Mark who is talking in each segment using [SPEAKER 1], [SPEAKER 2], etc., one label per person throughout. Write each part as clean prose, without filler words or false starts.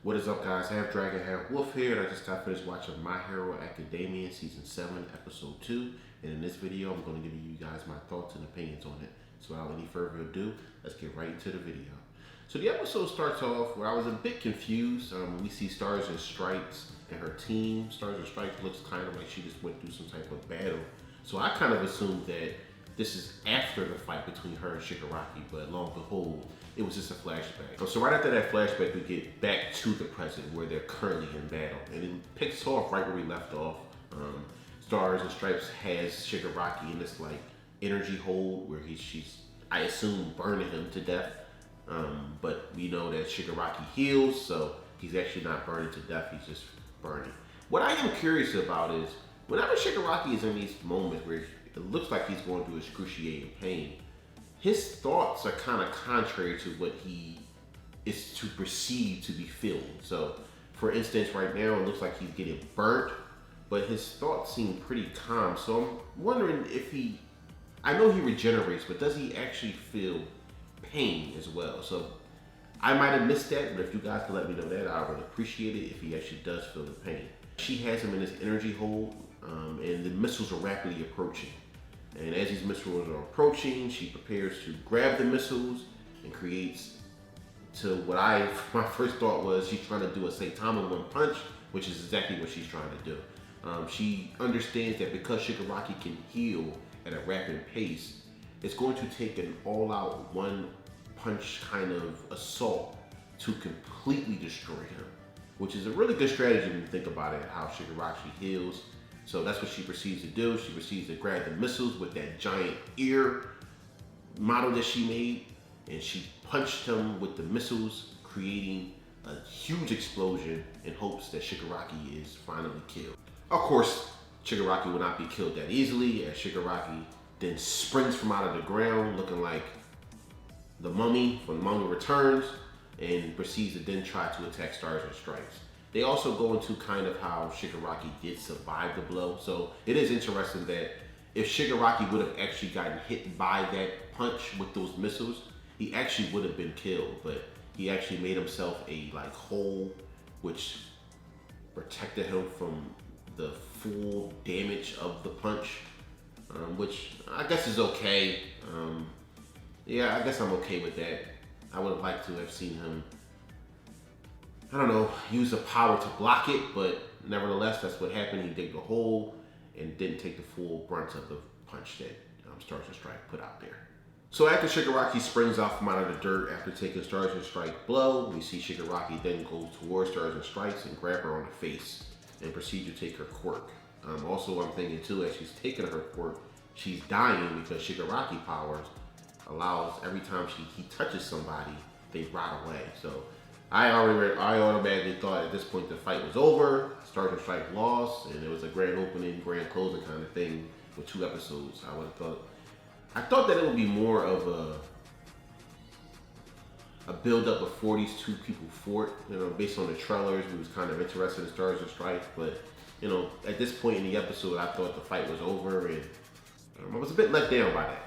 [SPEAKER 1] What is up, guys? Half Dragon, Half Wolf here, and I just got finished watching My Hero Academia Season 7, Episode 2. And in this video, I'm going to give you guys my thoughts and opinions on it. So without any further ado, let's get right into the video. So the episode starts off where I was a bit confused. We see Stars and Stripes and her team. Stars and Stripes looks kind of like she just went through some type of battle. So I kind of assumed that this is after the fight between her and Shigaraki, but lo and behold, it was just a flashback. So right after that flashback, we get back to the present where they're currently in battle. And it picks off right where we left off. Stars and Stripes has Shigaraki in this like energy hold where she's, I assume, burning him to death. But we know that Shigaraki heals, so he's actually not burning to death, he's just burning. What I am curious about is, whenever Shigaraki is in these moments where it looks like he's going through excruciating pain, his thoughts are kind of contrary to what he is to perceive to be feeling. So, for instance, right now it looks like he's getting burnt, but his thoughts seem pretty calm. So I'm wondering if I know he regenerates, but does he actually feel pain as well? So I might have missed that, but if you guys can let me know that, I would appreciate it if he actually does feel the pain. She has him in this energy hold, and the missiles are rapidly approaching. And as these missiles are approaching, she prepares to grab the missiles and creates to what my first thought was she's trying to do a Saitama one punch, which is exactly what she's trying to do. She understands that because Shigaraki can heal at a rapid pace, it's going to take an all-out one punch kind of assault to completely destroy him, which is a really good strategy when you think about it, how Shigaraki heals. So that's what she proceeds to do. She proceeds to grab the missiles with that giant ear model that she made, and she punched him with the missiles, creating a huge explosion in hopes that Shigaraki is finally killed. Of course, Shigaraki will not be killed that easily, as Shigaraki then springs from out of the ground looking like the Mummy from The Mummy Returns, and proceeds to then try to attack Stars and Stripes. They also go into kind of how Shigaraki did survive the blow. So it is interesting that if Shigaraki would have actually gotten hit by that punch with those missiles, he actually would have been killed, but he actually made himself a like hole which protected him from the full damage of the punch, which I guess is okay. Yeah, I guess I'm okay with that. I would have liked to have seen him, I don't know, use the power to block it, but nevertheless, that's what happened. He digged a hole and didn't take the full brunt of the punch that Stars and Stripes put out there. So after Shigaraki springs out from out of the dirt after taking Stars and Stripes blow, we see Shigaraki then go towards Stars and Stripes and grab her on the face and proceed to take her quirk. Also, I'm thinking too, as she's taking her quirk, she's dying because Shigaraki powers allows every time he touches somebody, they rot away. So I automatically thought at this point the fight was over, Stars and Stripes lost, and it was a grand opening, grand closing kind of thing with 2 episodes. I thought that it would be more of a build-up before these 2 people fought. You know, based on the trailers, we was kind of interested in Stars and Stripes, but you know, at this point in the episode, I thought the fight was over, and I was a bit let down by that.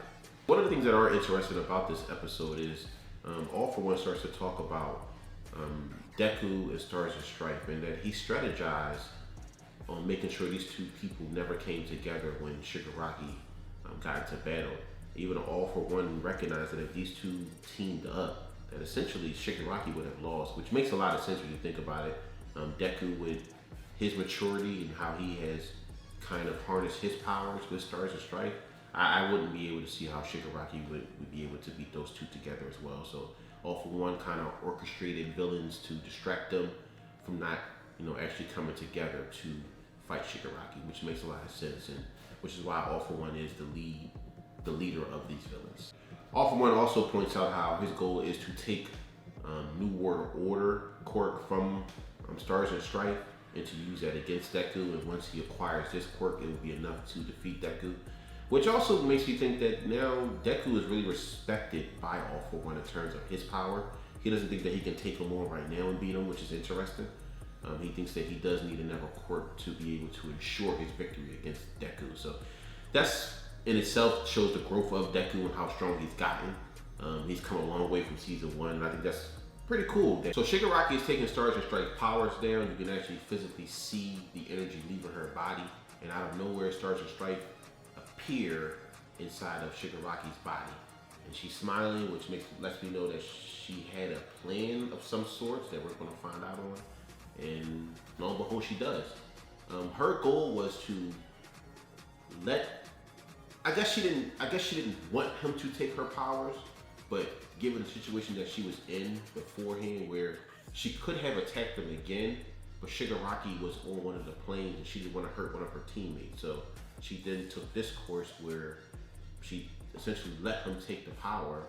[SPEAKER 1] One of the things that are interesting about this episode is All For One starts to talk about Deku and Stars and Stripes, and that he strategized on making sure these 2 people never came together when Shigaraki got into battle. Even All For One recognized that if these 2 teamed up, that essentially Shigaraki would have lost, which makes a lot of sense when you think about it. Deku, with his maturity and how he has kind of harnessed his powers with Stars and Stripes, I wouldn't be able to see how Shigaraki would be able to beat those 2 together as well. So All For One kind of orchestrated villains to distract them from not, actually coming together to fight Shigaraki, which makes a lot of sense, and which is why All For One is the leader of these villains. All For One also points out how his goal is to take New World Order quirk from Stars and Stripes and to use that against Deku, and once he acquires this quirk, it will be enough to defeat Deku. Which also makes me think that now Deku is really respected by All For One in terms of his power. He doesn't think that he can take him on right now and beat him, which is interesting. He thinks that he does need another quirk to be able to ensure his victory against Deku. So that's in itself shows the growth of Deku and how strong he's gotten. He's come a long way from season 1, and I think that's pretty cool. So Shigaraki is taking Stars and Strike powers down. You can actually physically see the energy leaving her body, and out of nowhere, Stars and Strike appear inside of Shigaraki's body. And she's smiling, which lets me know that she had a plan of some sorts that we're going to find out on. And lo and behold, she does. Her goal was to I guess she didn't want him to take her powers, but given the situation that she was in beforehand, where she could have attacked him again, but Shigaraki was on one of the planes and she didn't want to hurt one of her teammates. So she then took this course where she essentially let him take the power,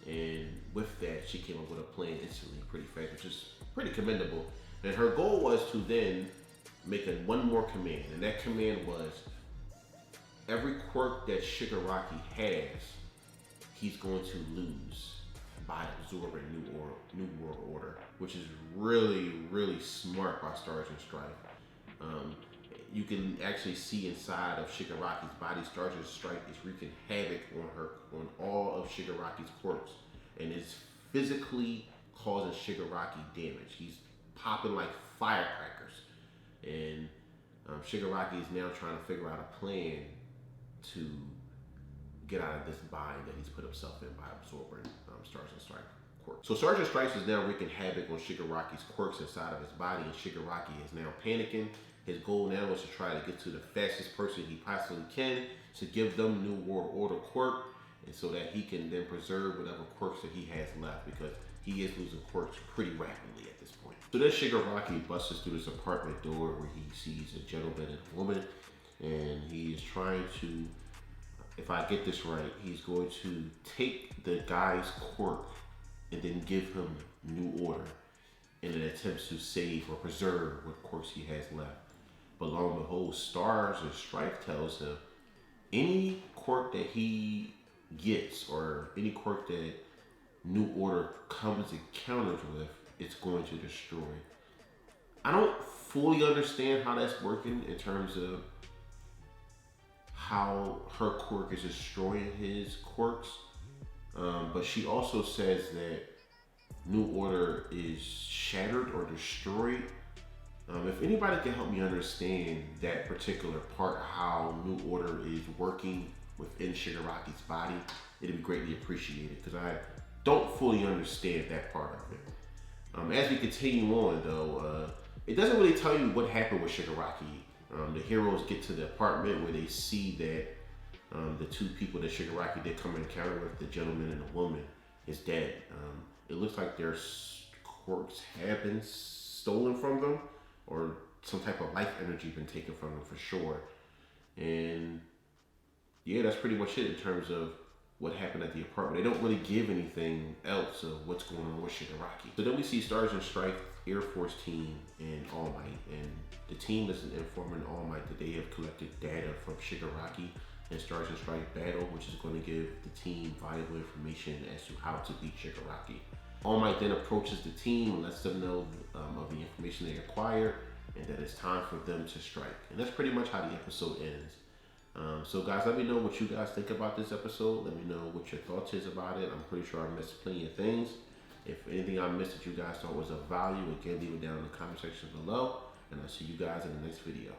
[SPEAKER 1] and with that, she came up with a plan instantly, pretty fast, which is pretty commendable. And her goal was to then make one more command, and that command was every quirk that Shigaraki has, he's going to lose by absorbing New World Order, which is really, really smart by Stars and Strike. You can actually see inside of Shigaraki's body, Stars and Strike is wreaking havoc on all of Shigaraki's quirks, and is physically causing Shigaraki damage. He's popping like firecrackers, and Shigaraki is now trying to figure out a plan to get out of this bind that he's put himself in by absorbing Stars and Strike quirks. So Stars and Strike is now wreaking havoc on Shigaraki's quirks inside of his body, and Shigaraki is now panicking. His goal now is to try to get to the fastest person he possibly can to give them New World Order quirk, and so that he can then preserve whatever quirks that he has left, because he is losing quirks pretty rapidly at this point. So then Shigaraki busts through this apartment door where he sees a gentleman and a woman, and he is trying to, if I get this right, he's going to take the guy's quirk and then give him New Order in an attempt to save or preserve what quirks he has left. But lo and behold, Stars and Strike tells him any quirk that he gets, or any quirk that New Order comes encounters with, it's going to destroy. I don't fully understand how that's working in terms of how her quirk is destroying his quirks, but she also says that New Order is shattered or destroyed. If anybody can help me understand that particular part, how New Order is working within Shigaraki's body, it'd be greatly appreciated, because I don't fully understand that part of it. As we continue on though, it doesn't really tell you what happened with Shigaraki. The heroes get to the apartment where they see that the two people that Shigaraki did come encounter with, the gentleman and the woman, is dead. It looks like their quirks have been stolen from them, or some type of life energy been taken from them for sure. And yeah, that's pretty much it in terms of what happened at the apartment. They don't really give anything else of what's going on with Shigaraki. So then we see Stars and Strike, Air Force team, and All Might. And the team is informing All Might that they have collected data from Shigaraki and Stars and Strike battle, which is going to give the team valuable information as to how to beat Shigaraki. All Might then approaches the team and lets them know of the information they acquired, and that it's time for them to strike. And that's pretty much how the episode ends. So guys, let me know what you guys think about this episode. Let me know what your thoughts is about it. I'm pretty sure I missed plenty of things. If anything I missed that you guys thought was of value, again, leave it down in the comment section below. And I'll see you guys in the next video.